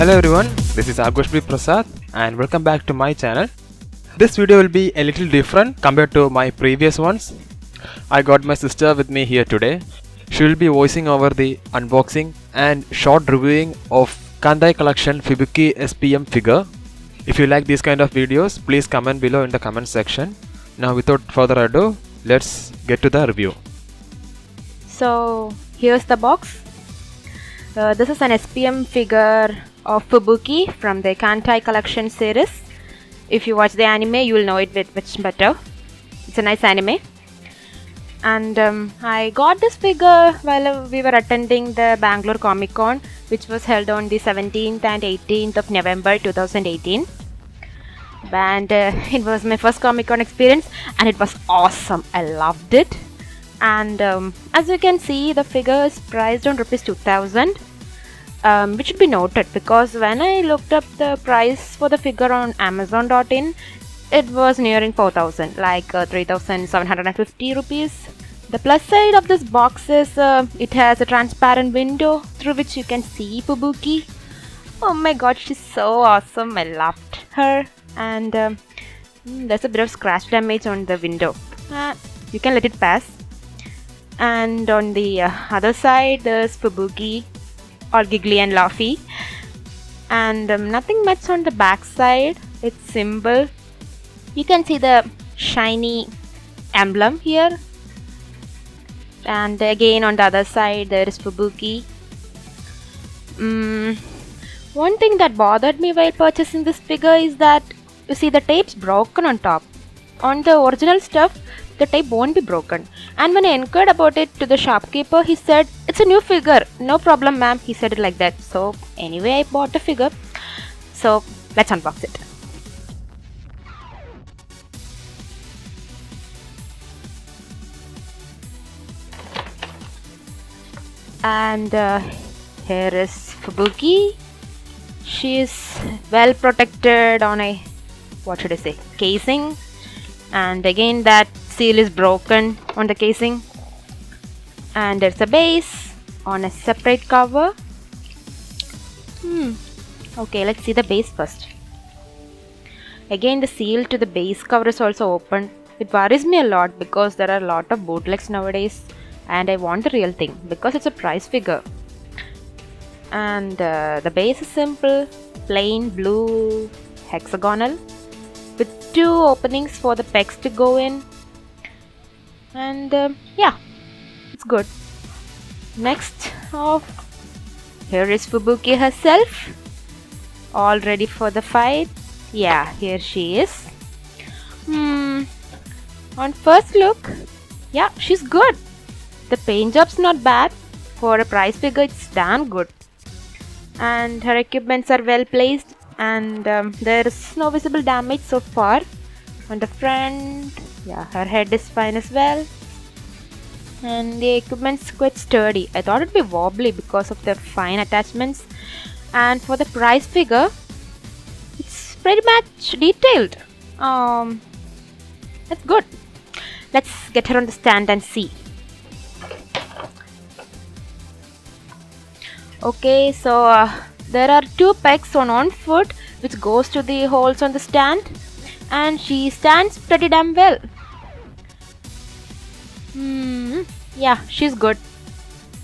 Hello everyone, this is Aghosh Prasad and welcome back to my channel. This video will be a little different compared to my previous ones. I got my sister with me here today. She will be voicing over the unboxing and short reviewing of Kantai collection Fubuki SPM figure. If you like these kind of videos, please comment below in the comment section. Now without further ado, let's get to the review. So here's the box. This is an SPM figure of Fubuki from the Kantai collection series. If you watch the anime, you will know it much better. It's a nice anime. And I got this figure while we were attending the Bangalore Comic Con, which was held on the 17th and 18th of November 2018. And it was my first Comic Con experience and it was awesome. I loved it. And as you can see, the figure is priced on ₹2000, which should be noted because when I looked up the price for the figure on Amazon.in, it was nearing 4000, like 3750 rupees. The plus side of this box is it has a transparent window through which you can see Fubuki. Oh my god, she's so awesome. I loved her. And there's a bit of scratch damage on the window. You can let it pass. And on the other side there's Fubuki, all giggly and laughy. And nothing much on the back side. It's simple. You can see the shiny emblem here. And again on the other side there is Fubuki. One thing that bothered me while purchasing this figure is that you see the tape's broken on top. On the original stuff, the tape won't be broken. And when I inquired about it to the shopkeeper, he said, "It's a new figure. No problem, ma'am." He said it like that. So anyway, I bought the figure. So let's unbox it. And here is Fubuki. She is well protected on a, what should I say, casing. And again that seal is broken on the casing. And there's a base on a separate cover. Okay, let's see the base first. Again the seal to the base cover is also open. It worries me a lot because there are a lot of bootlegs nowadays. And I want the real thing because it's a prize figure. And the base is simple, plain blue hexagonal with 2 openings for the pegs to go in. And yeah, it's good. Next off, here is Fubuki herself, all ready for the fight. Yeah, here she is. On first look, yeah, she's good. The paint job's not bad. For a prize figure, it's damn good. And her equipments are well placed. And there is no visible damage so far. On the front, yeah, her head is fine as well. And the equipment's quite sturdy. I thought it'd be wobbly because of the fine attachments. And for the prize figure, it's pretty much detailed. That's good. Let's get her on the stand and see. Okay, so there are 2 pegs on one foot which goes to the holes on the stand, and she stands pretty damn well. Yeah, she's good.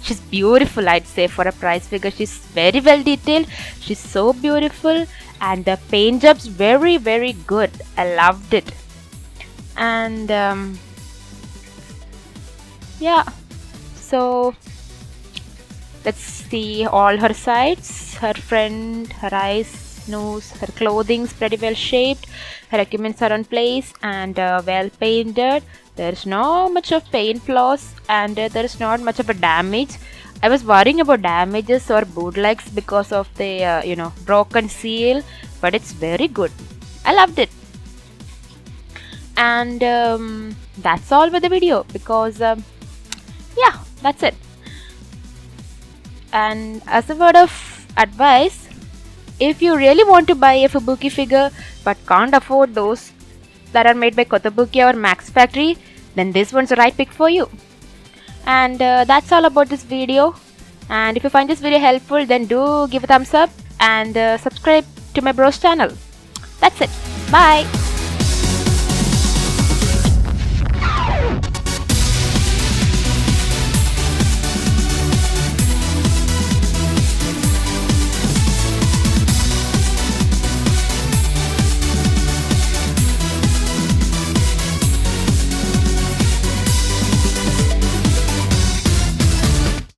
She's beautiful, I'd say, for a prize figure. She's very well detailed. She's so beautiful, and the paint job's very, very good. I loved it. And yeah, so let's see all her sides, her front, her eyes, nose, her clothing's pretty well shaped, her equipments are on place and well painted. There's not much of paint flaws and there's not much of a damage. I was worrying about damages or bootlegs because of the broken seal, but it's very good. I loved it. And that's all with the video because yeah, that's it. And as a word of advice, if you really want to buy a Fubuki figure but can't afford those that are made by Kotobuki or Max Factory, then this one's the right pick for you. And that's all about this video. And if you find this video helpful, then do give a thumbs up and subscribe to my bro's channel. That's it. Bye.